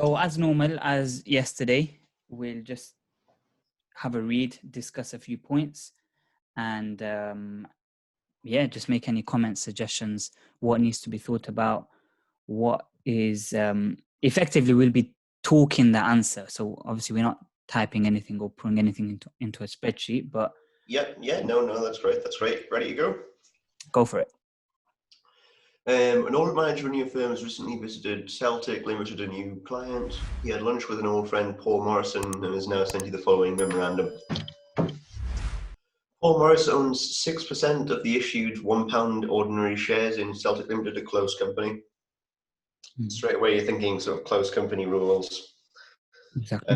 So as normal as yesterday, we'll just have a read, discuss a few points, and just make any comments, suggestions, what needs to be thought about, what is effectively we'll be talking the answer. So obviously we're not typing anything or putting anything into a spreadsheet, but no, that's great. Ready to go? Go for it. An audit manager in your firm has recently visited Celtic Limited, a new client. He had lunch with an old friend, Paul Morrison, and has now sent you the following memorandum. Paul Morris owns 6% of the issued £1 ordinary shares in Celtic Limited, a closed company. Straight away, you're thinking sort of closed company rules. Exactly.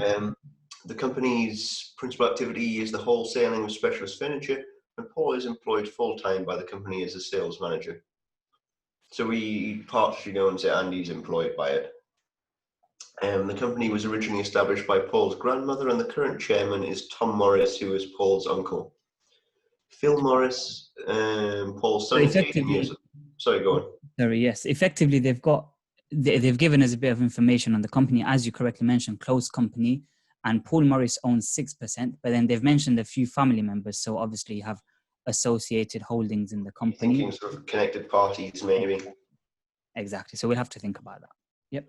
The company's principal activity is the wholesaling of specialist furniture, and Paul is employed full-time by the company as a sales manager. So we partially go and say Andy's employed by it. The company was originally established by Paul's grandmother, and the current chairman is Tom Morris, who is Paul's uncle. Phil Morris, Paul's son, is 18 years old. Sorry, go on. Sorry, yes. Effectively, they've given us a bit of information on the company, as you correctly mentioned, closed company, and Paul Morris owns 6%, but then they've mentioned a few family members, so obviously you have associated holdings in the company. Thinking sort of connected parties, maybe. Exactly, so we'll have to think about that. Yep.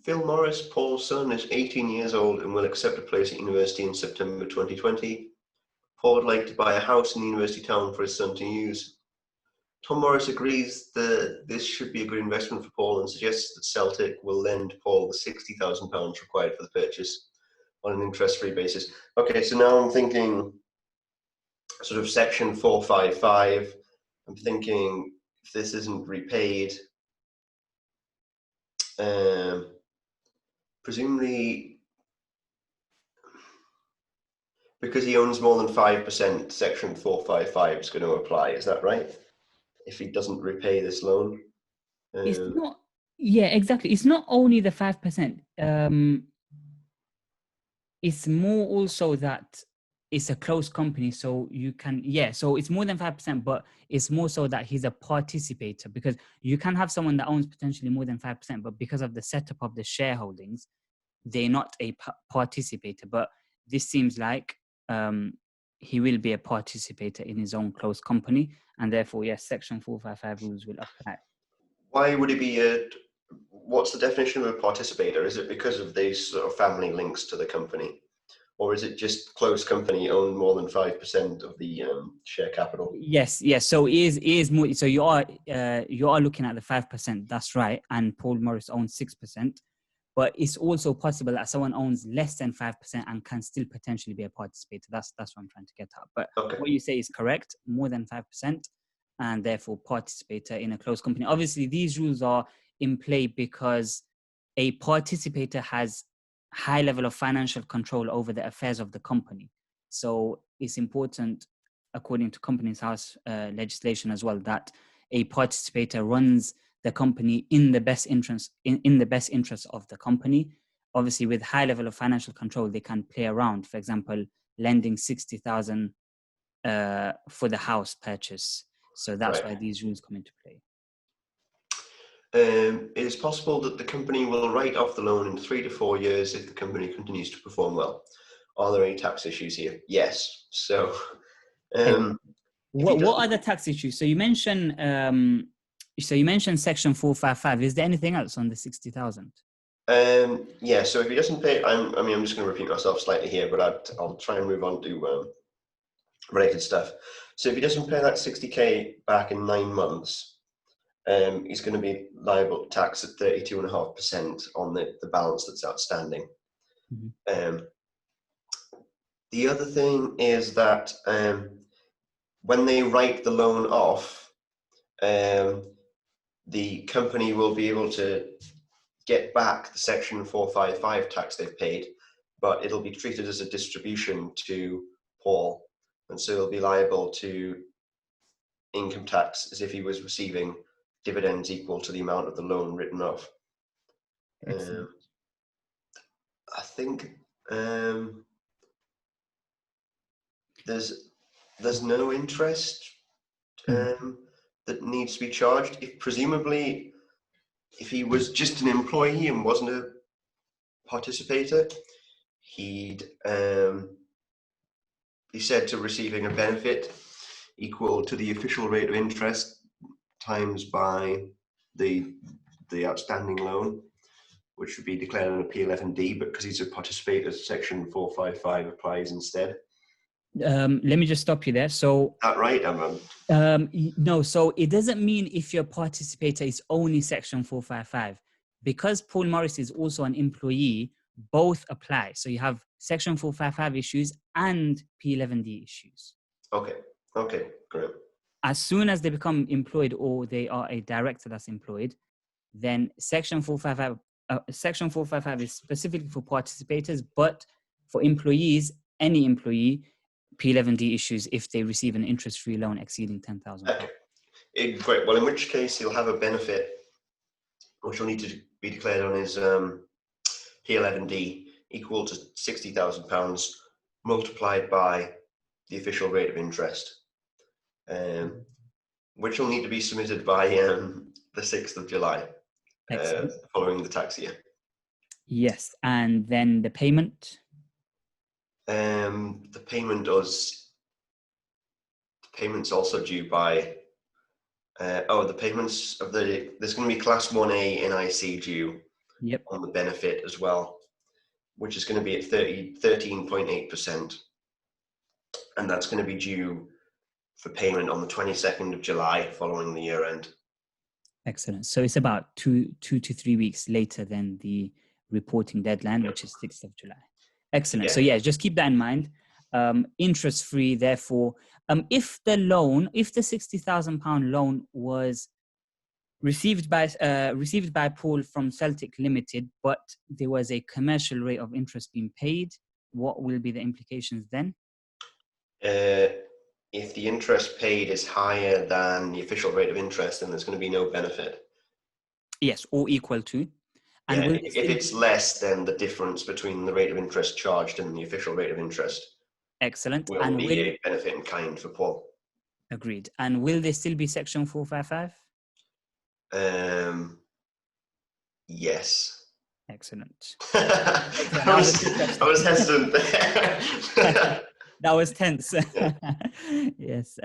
Phil Morris, Paul's son, is 18 years old and will accept a place at university in September 2020. Paul would like to buy a house in the university town for his son to use. Tom Morris agrees that this should be a good investment for Paul and suggests that Celtic will lend Paul the £60,000 required for the purchase on an interest-free basis. Okay, so now I'm thinking sort of section 455. I'm thinking if this isn't repaid, presumably because he owns more than 5%, section 455 is going to apply. Is that right? If he doesn't repay this loan? It's not, yeah, exactly. It's not only the 5%. It's more also that it's a closed company, so you can, so it's more than 5%, but it's more so that he's a participator, because you can have someone that owns potentially more than 5%, but because of the setup of the shareholdings, they're not a participator. But this seems like he will be a participator in his own closed company, and therefore, yes, section 455 rules will apply. Why would it be what's the definition of a participator? Is it because of these sort of family links to the company? Or is it just closed company owned more than 5% of the share capital? Yes. So it is more. So you are looking at the 5%. That's right. And Paul Morris owns 6%. But it's also possible that someone owns less than 5% and can still potentially be a participator. That's what I'm trying to get at. But What you say is correct. More than 5%, and therefore participator in a closed company. Obviously, these rules are in play because a participator has high level of financial control over the affairs of the company. So it's important, according to Companies House legislation as well, that a participator runs the company in the best interest of the company. Obviously, with high level of financial control, they can play around. For example, lending 60,000 for the house purchase. So that's why these rules come into play. It is possible that the company will write off the loan in 3 to 4 years if the company continues to perform well. Are there any tax issues here? Yes. So, what are the tax issues? So you mentioned section 455. Is there anything else on the 60,000? Yeah. So if he doesn't pay, I'm just going to repeat myself slightly here, but I'll try and move on to related stuff. So if he doesn't pay that 60k back in 9 months, he's going to be liable to tax at 32.5% on the balance that's outstanding. Mm-hmm. The other thing is that when they write the loan off, the company will be able to get back the section 455 tax they've paid, but it'll be treated as a distribution to Paul, and so he'll be liable to income tax as if he was receiving dividends equal to the amount of the loan written off. I think there's no interest that needs to be charged. Presumably, if he was just an employee and wasn't a participator, he said to receiving a benefit equal to the official rate of interest times by the outstanding loan, which would be declared on a P11D, but because he's a participator, section 455 applies instead. Let me just stop you there. So, Is that right? no, so it doesn't mean if your participator is only section 455. Because Paul Morris is also an employee, both apply. So you have section 455 issues and P11D issues. Okay, great. As soon as they become employed or they are a director that's employed, then section 455 is specifically for participators, but for employees, any employee, P11D issues if they receive an interest-free loan exceeding £10,000. Okay. Great. Well, in which case he'll have a benefit, which will need to be declared on his P11D, equal to £60,000 multiplied by the official rate of interest, which will need to be submitted by the 6th of July, following the tax year. Yes, and then the payment? The payment's also due by, the payments of there's going to be Class 1A NIC due on the benefit as well, which is going to be at 13.8%. And that's going to be due for payment on the 22nd of July following the year end. Excellent. So it's about two to 3 weeks later than the reporting deadline, which is 6th of July. Excellent. Yeah. So yeah, just keep that in mind. Interest free, therefore, if the £60,000 loan was received by Paul from Celtic Limited, but there was a commercial rate of interest being paid, what will be the implications then? If the interest paid is higher than the official rate of interest, then there's going to be no benefit. Yes, or equal to. And if it's less than the difference between the rate of interest charged and the official rate of interest, excellent, will be a benefit in kind for Paul. Agreed. And will there still be section 455? Yes. Excellent. I was hesitant there. That was tense. Yeah. Yes.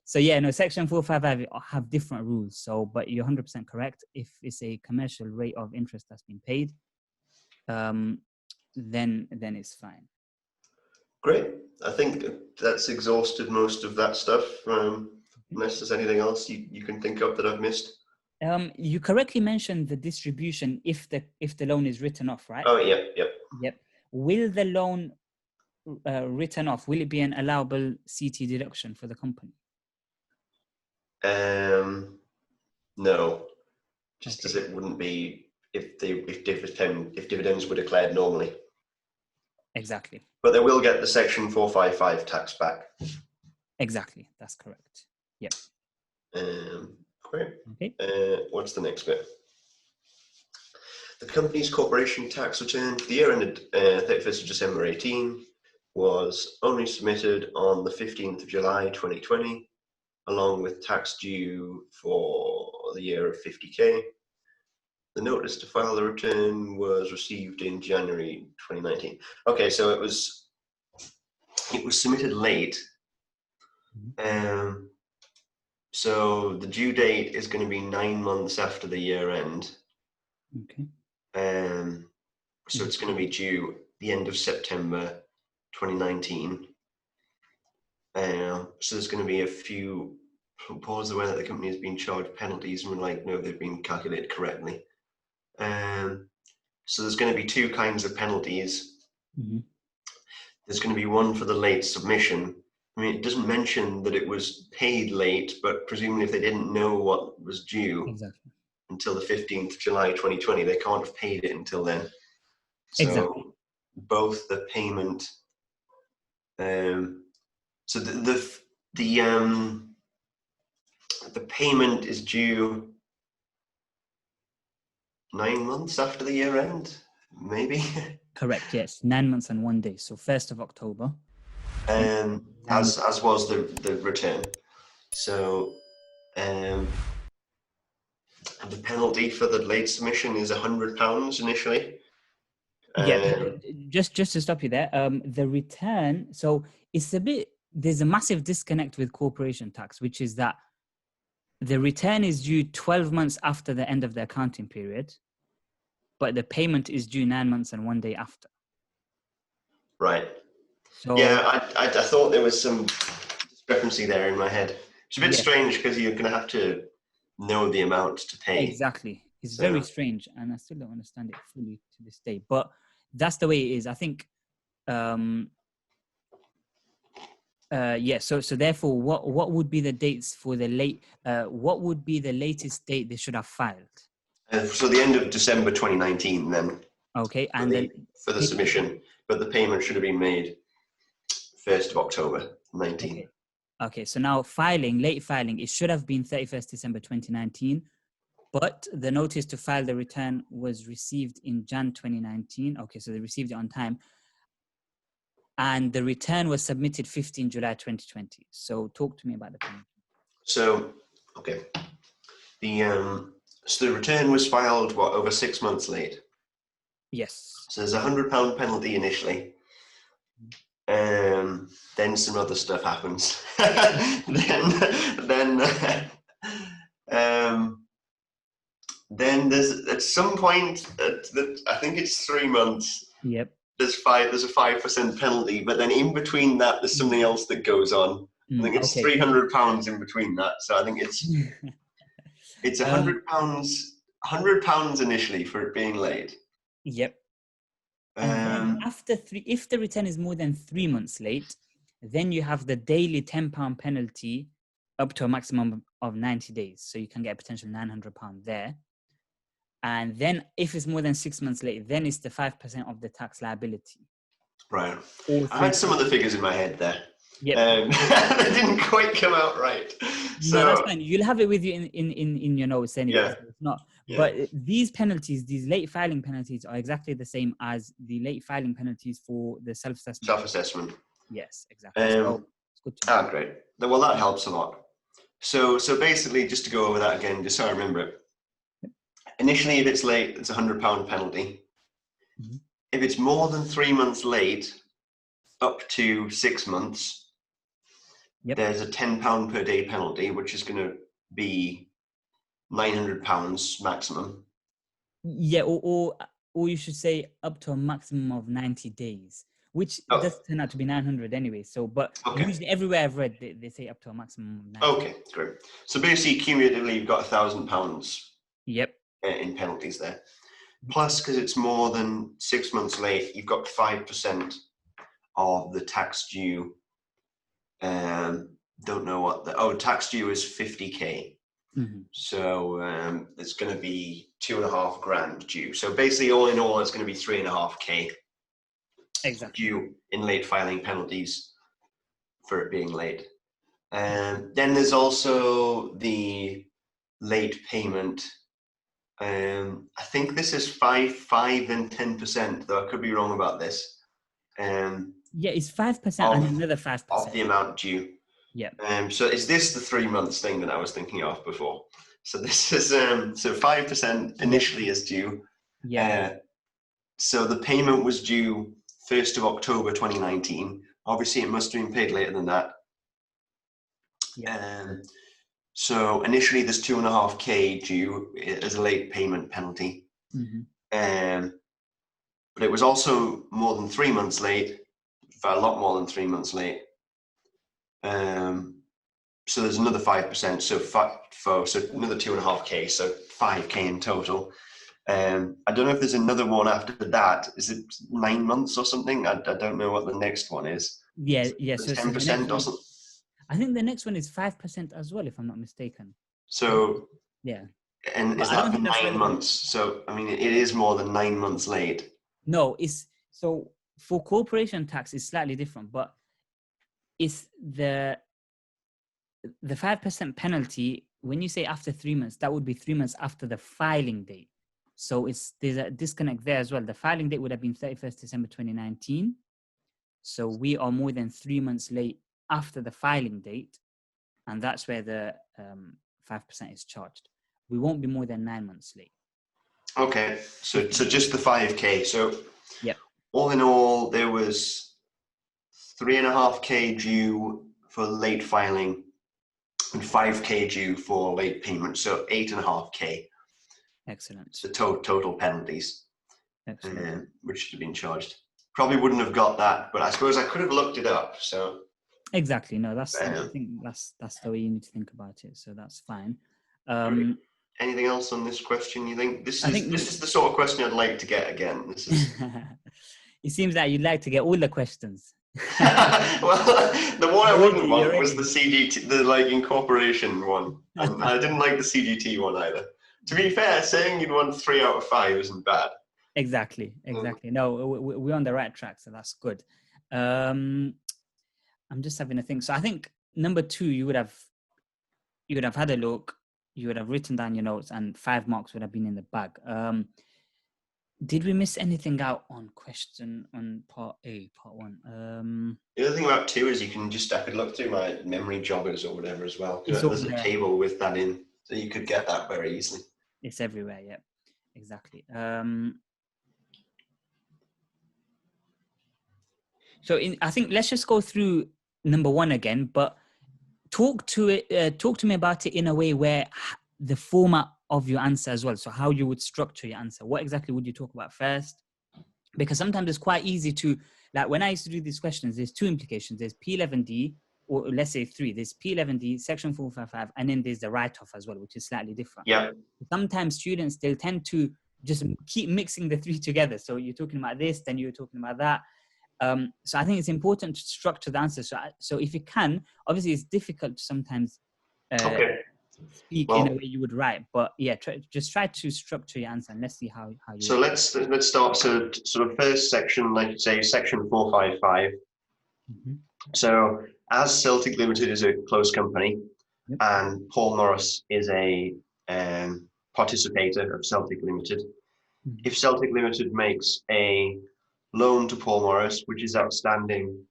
So yeah, no, section 455 have different rules. So, but you're 100% correct. If it's a commercial rate of interest that's been paid, then it's fine. Great. I think that's exhausted most of that stuff. Unless there's anything else you can think of that I've missed. You correctly mentioned the distribution if the loan is written off, right? Oh, yep. Will the loan written off, will it be an allowable CT deduction for the company? No, just as it wouldn't be if dividends were declared normally. Exactly. But they will get the section 455 tax back. Exactly, that's correct. Yep. Great. Okay. What's the next bit? The company's corporation tax return for the year ended 31st of December 18 was only submitted on the 15th of July 2020, along with tax due for the year of 50k. The notice to file the return was received in January 2019. Okay, so it was submitted late. So the due date is going to be 9 months after the year end. Okay. So it's going to be due the end of September 2019. So there's going to be a few Paul's aware that the company has been charged penalties, and we're like, no, they've been calculated correctly. So there's going to be two kinds of penalties. Mm-hmm. There's going to be one for the late submission. I mean, it doesn't mention that it was paid late, but presumably if they didn't know what was due until the 15th of July 2020, they can't have paid it until then. So both the payment, so the payment is due 9 months after the year end, maybe? Correct, yes. 9 months and 1 day. So 1st of October. As was the return. So the penalty for the late submission is £100 initially. Yeah, just to stop you there, the return, so there's a massive disconnect with corporation tax, which is that the return is due 12 months after the end of the accounting period, but the payment is due 9 months and 1 day after. Right. So Yeah, I thought there was some discrepancy there in my head. It's a bit yeah, strange because you're going to have to know the amount to pay. exactly. It's very strange, and I still don't understand it fully to this day, but that's the way it is. I think, so therefore, what would be the dates for what would be the latest date they should have filed? So the end of December 2019 then. Okay, for the submission, but the payment should have been made 1st of October 19. Okay, so now late filing, it should have been 31st December 2019, but the notice to file the return was received in Jan 2019. Okay, so they received it on time. And the return was submitted 15 July 2020. So talk to me about the penalty. So, okay. So the return was filed, over 6 months late? Yes. So there's a £100 penalty initially. Then some other stuff happens. then there's at some point, I think it's 3 months. Yep. There's a 5% penalty, but then in between that, there's something else that goes on. I think it's £300 in between that. So I think it's £100 initially for it being late. Yep. And then if the return is more than 3 months late, then you have the daily £10 penalty up to a maximum of 90 days. So you can get a potential £900 there. And then if it's more than 6 months late, then it's the 5% of the tax liability. Right. I had some of the figures in my head there. Yeah. They didn't quite come out right. So, no, that's fine. You'll have it with you in your notes anyway. Yeah. So it's not. Yeah. But these penalties, these late filing penalties, are exactly the same as the late filing penalties for the self-assessment. Self-assessment. Yes, exactly. So it's good to know. Great. Well, that helps a lot. So basically, just to go over that again, just so I remember it. Initially, if it's late, it's a £100 penalty. Mm-hmm. If it's more than 3 months late, up to 6 months, there's a £10 per day penalty, which is going to be £900 maximum. Yeah, or you should say up to a maximum of 90 days, which does turn out to be 900 anyway. So, but usually everywhere I've read, they say up to a maximum of 90. Okay, great. So basically, cumulatively, you've got £1,000. Yep. In penalties there. Plus, because it's more than 6 months late, you've got 5% of the tax due. Don't know what tax due is 50k. Mm-hmm. So it's going to be 2.5 grand due. So basically, all in all, it's going to be 3.5k. Exactly. Due in late filing penalties for it being late. Then there's also the late payment. I think this is 5, and 10%, though I could be wrong about this. It's 5% and another 5% of the amount due. Yeah. So is this the 3 months thing that I was thinking of before? So this is so 5% initially is due. Yeah. So the payment was due 1st of October 2019. Obviously, it must have been paid later than that. Yeah. So initially, there's 2.5k due as a late payment penalty. Mm-hmm. But it was also more than 3 months late, a lot more than 3 months late. So there's another 5%, so another 2.5k, so 5k in total. I don't know if there's another one after that. Is it 9 months or something? I don't know what the next one is. Yeah. So 10% or something. I think the next one is 5% as well, if I'm not mistaken. So yeah. And is that for 9 months? So I mean, it is more than 9 months late. No, so for corporation tax, it's slightly different, but it's the 5% penalty. When you say after 3 months, that would be 3 months after the filing date. So there's a disconnect there as well. The filing date would have been 31st December 2019. So we are more than 3 months late after the filing date, and that's where the 5% is charged. We won't be more than 9 months late. Okay, so just the 5k. So Yep. All in all, there was 3.5K due for late filing and 5K due for late payment, so 8.5K. Excellent. The total penalties, Excellent. which should have been charged. Probably wouldn't have got that, but I suppose I could have looked it up. So exactly, no, I think that's the way you need to think about it. So that's fine. Anything else on this question? You think this is the sort of question I'd like to get again? This is. It seems that you'd like to get all the questions. Well, the one I wouldn't want was the CGT, the incorporation one, and I didn't like the CGT one either. To be fair, saying you'd want 3 out of 5 isn't bad. Exactly. No, we're on the right track, so that's good. I'm just having a think. So I think number 2, you would have had a look, you would have written down your notes, and 5 marks would have been in the bag. Did we miss anything out on part 1? The other thing about 2 is I could look through my memory joggers or whatever as well. There's a table with that in, so you could get that very easily. It's everywhere, yeah, exactly. So I think let's just go through number 1 again, but talk to me about it in a way where the format of your answer as well. So how you would structure your answer. What exactly would you talk about first? Because sometimes it's quite easy to, like when I used to do these questions, there's 2 implications. There's P11D, or let's say 3. There's P11D, section 455, and then there's the write-off as well, which is slightly different. Yeah. Sometimes students, they'll tend to just keep mixing the 3 together. So you're talking about this, then you're talking about that. So I think it's important to structure the answer. So if you can, obviously it's difficult to sometimes speak in a way you would write, but yeah, just try to structure your answer and let's see how you. So let's start. So sort of first section, like say section 455. Mm-hmm. So as Celtic Limited is a closed company, yep, and Paul Morris is a participator of Celtic Limited, mm-hmm, if Celtic Limited makes a loan to Paul Morris, which is outstanding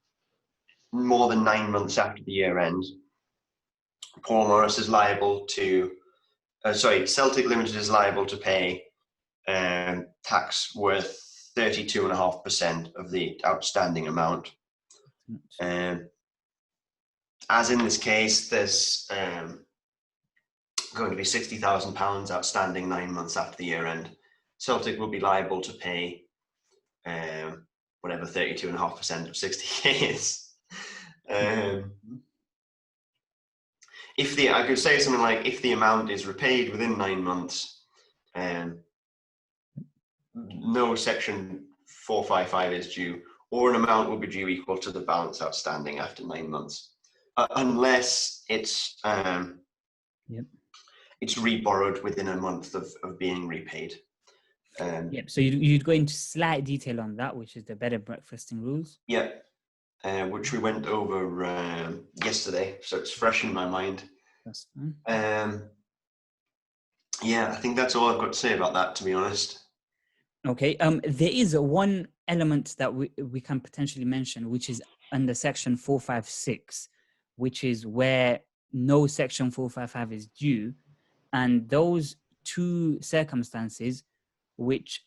more than 9 months after the year end, Paul Morris is liable to, Celtic Limited is liable to pay tax worth 32.5% of the outstanding amount. As in this case, there's going to be £60,000 outstanding 9 months after the year end. Celtic will be liable to pay whatever 32.5% of 60K is. I could say something like, if the amount is repaid within 9 months, no section 455 is due, or an amount will be due equal to the balance outstanding after 9 months, unless it's it's reborrowed within a month of being repaid. Yep. So you'd go into slight detail on that, which is the bed and breakfasting rules. Yeah. Which we went over yesterday, so it's fresh in my mind. That's fine. Yeah, I think that's all I've got to say about that, to be honest. Okay. There is one element that we can potentially mention, which is under section 456, which is where no section 455 is due, and those 2 circumstances, which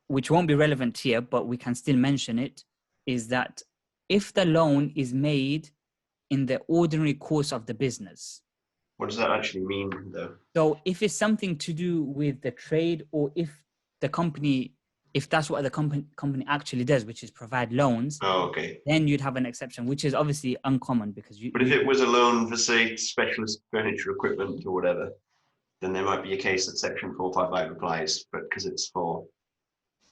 won't be relevant here, but we can still mention it, is that if the loan is made in the ordinary course of the business. What does that actually mean, though? So if it's something to do with the trade, or if that's what the company actually does, which is provide loans, then you'd have an exception, which is obviously uncommon because But if it was a loan for, say, specialist furniture equipment or whatever, then there might be a case that section 455 applies, but because it's for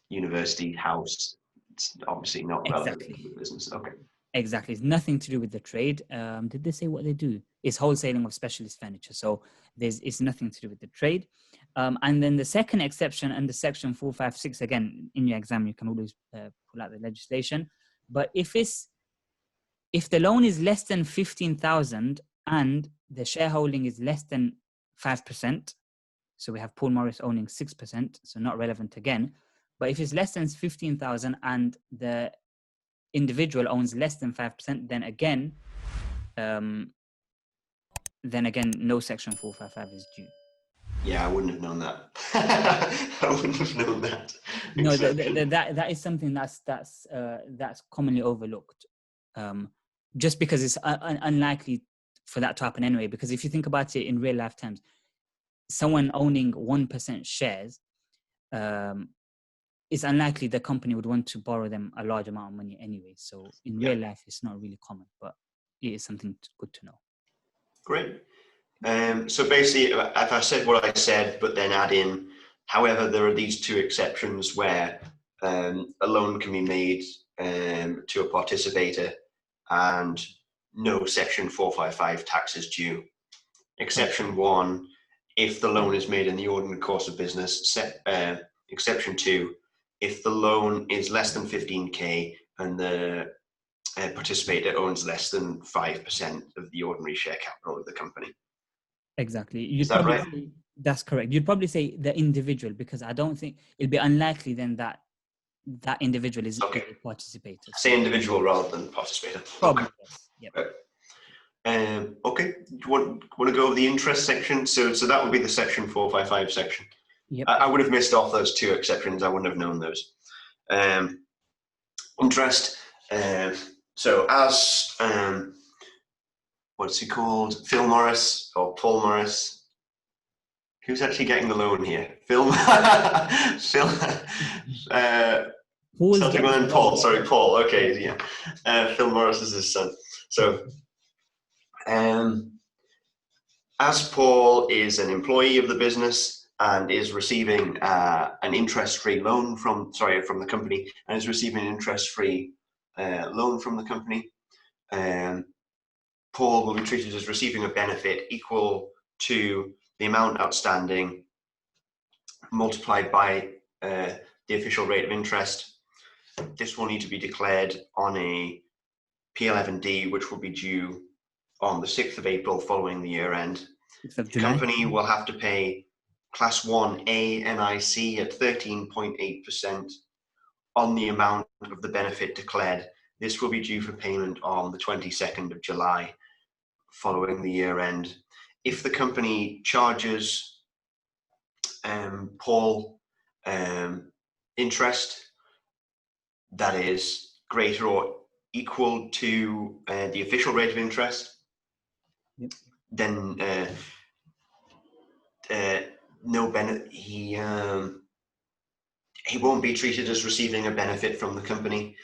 university house, it's obviously not relevant to the business. Okay. Exactly. It's nothing to do with the trade. Did they say what they do? It's wholesaling of specialist furniture. So it's nothing to do with the trade. And then the second exception under section 456, again, in your exam, you can always pull out the legislation. But if the loan is less than 15,000 and the shareholding is less than 5%, so we have Paul Morris owning 6%, so not relevant again. But if it's less than 15,000 and the individual owns less than 5%, then again, no section 455 is due. Yeah, I wouldn't have known that. I wouldn't have known that. No, Exception. that is something that's commonly overlooked, just because it's unlikely for that to happen anyway. Because if you think about it in real life terms, someone owning 1% shares, it's unlikely the company would want to borrow them a large amount of money anyway. So in Yeah, real life, it's not really common, but it is something good to know. great. So basically, if I said what I said, but then add in, however, there are these two exceptions where a loan can be made to a participator and no Section 455 tax is due. Exception 1, if the loan is made in the ordinary course of business. Exception 2, if the loan is less than 15k and the participator owns less than 5% of the ordinary share capital of the company. Exactly. Is You'd that probably right? say that's correct. You'd probably say the individual, because I don't think it'll be unlikely then that that individual is Okay. a participator. Say So individual rather than participator. probably Okay. yes. Yep. Okay. Do you want to go over the interest section? So that would be the Section 455 section. Yep. I would have missed off those two exceptions. I wouldn't have known those. Interest. So as what's he called? Phil Morris or Paul Morris? Who's actually getting the loan here? Phil. Phil. Paul's Celtic getting and the loan. Paul. Sorry, Paul. Okay, yeah. Phil Morris is his son. So, as Paul is an employee of the business and is receiving an interest-free loan from the company, and is receiving an interest-free loan from the company, Paul will be treated as receiving a benefit equal to the amount outstanding multiplied by the official rate of interest. This will need to be declared on a P11D, which will be due on the 6th of April following the year end. Of The July. company will have to pay Class 1A NIC at 13.8% on the amount of the benefit declared. This will be due for payment on the 22nd of July following the year end. If the company charges Paul interest that is greater or equal to the official rate of interest, Yep. then no benefit. He won't be treated as receiving a benefit from the company.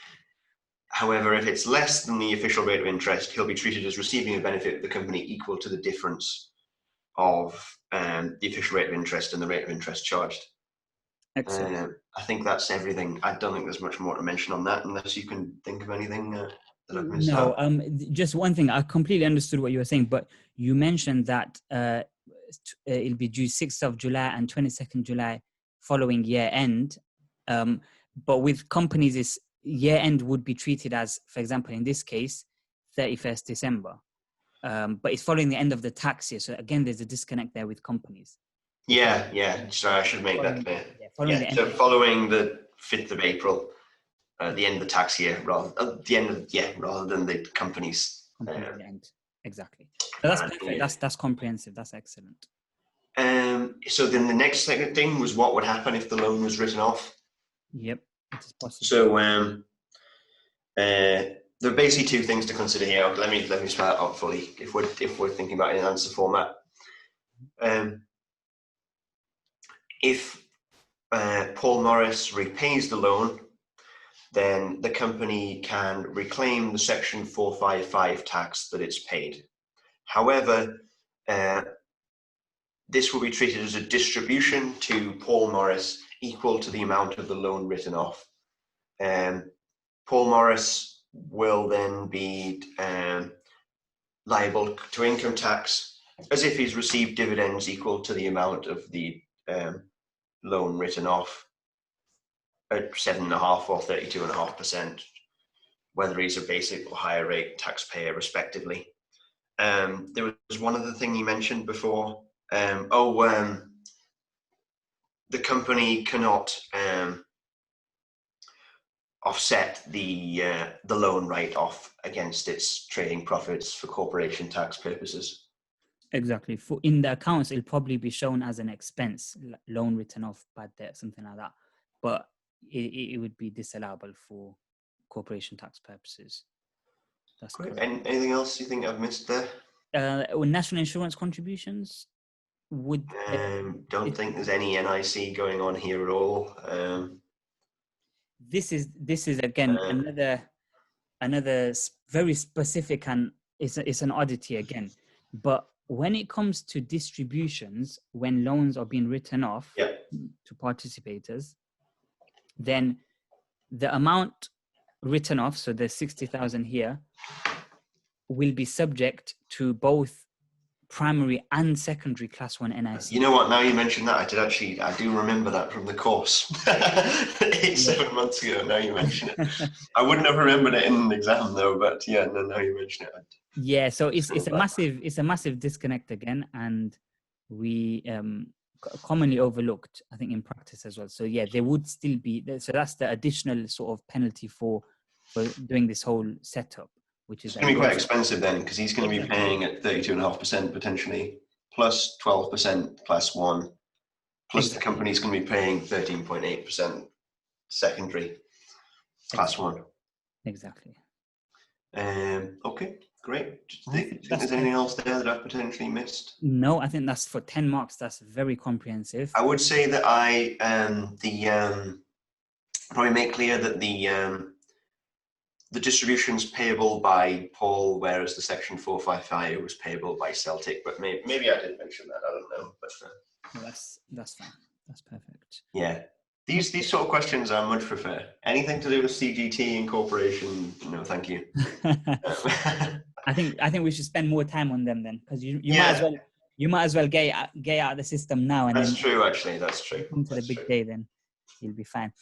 However, if it's less than the official rate of interest, he'll be treated as receiving a benefit of the company equal to the difference of the official rate of interest and the rate of interest charged. Excellent. I think that's everything. I don't think there's much more to mention on that, unless you can think of anything that I've missed No, out. just one thing. I completely understood what you were saying, but you mentioned that it'll be due 6th of July and 22nd July following year end. But with companies, this year end would be treated as, for example, in this case, 31st December. But it's following the end of the tax year. So again, there's a disconnect there with companies. Yeah. Sorry, I should make that Following, clear. following the end So of following the 5th of April, the end of the tax year, rather than the company's. company's end. Exactly. So that's perfect. Yeah. That's comprehensive. That's excellent. So then the next second thing was what would happen if the loan was written off. Yep, it is possible. So there are basically two things to consider here. Let me spell it out fully. If we're thinking about it in answer format, if Paul Morris repays the loan, then the company can reclaim the Section 455 tax that it's paid. However, this will be treated as a distribution to Paul Morris equal to the amount of the loan written off. Paul Morris will then be liable to income tax as if he's received dividends equal to the amount of the loan written off at 7.5% or 32.5%, whether he's a basic or higher rate taxpayer, respectively. There was one other thing you mentioned before. The company cannot offset the loan write-off against its trading profits for corporation tax purposes. Exactly. For in the accounts, it'll probably be shown as an expense, loan written off, bad debt, something like that. But it would be disallowable for corporation tax purposes. That's Great. correct. And anything else you think I've missed there? National insurance contributions would. Don't think there's any NIC going on here at all. This is again another very specific, and it's an oddity again. But when it comes to distributions, when loans are being written off to participators, then the amount written off, so the 60,000 here, will be subject to both primary and secondary class 1 NIC. You know what, now you mentioned that, I do remember that from the course 7 months ago. Now you mention it. I wouldn't have remembered it in an exam though, but yeah, no, now you mention it. Yeah, so it's a massive disconnect again, and we commonly overlooked, I think, in practice as well. So yeah, there would still be, so that's the additional sort of penalty for doing this whole setup, which is going to be quite expensive then, because he's going to be paying at 32.5% potentially, plus 12% class 1, plus the company's going to be paying 13.8% secondary class 1. Exactly. Okay, great. Do you think there's anything else there that I've potentially missed? No, I think that's for 10 marks. That's very comprehensive. I would say that I probably make clear that the distribution's payable by Paul, whereas the section 455 was payable by Celtic. But maybe I didn't mention that. I don't know. But that's fine. That's perfect. Yeah, these sort of questions I much prefer. Anything to do with CGT incorporation? No, thank you. I think we should spend more time on them then, because you might as well get out of the system now. And that's true. Actually, that's true. Come to the big day, then you'll be fine.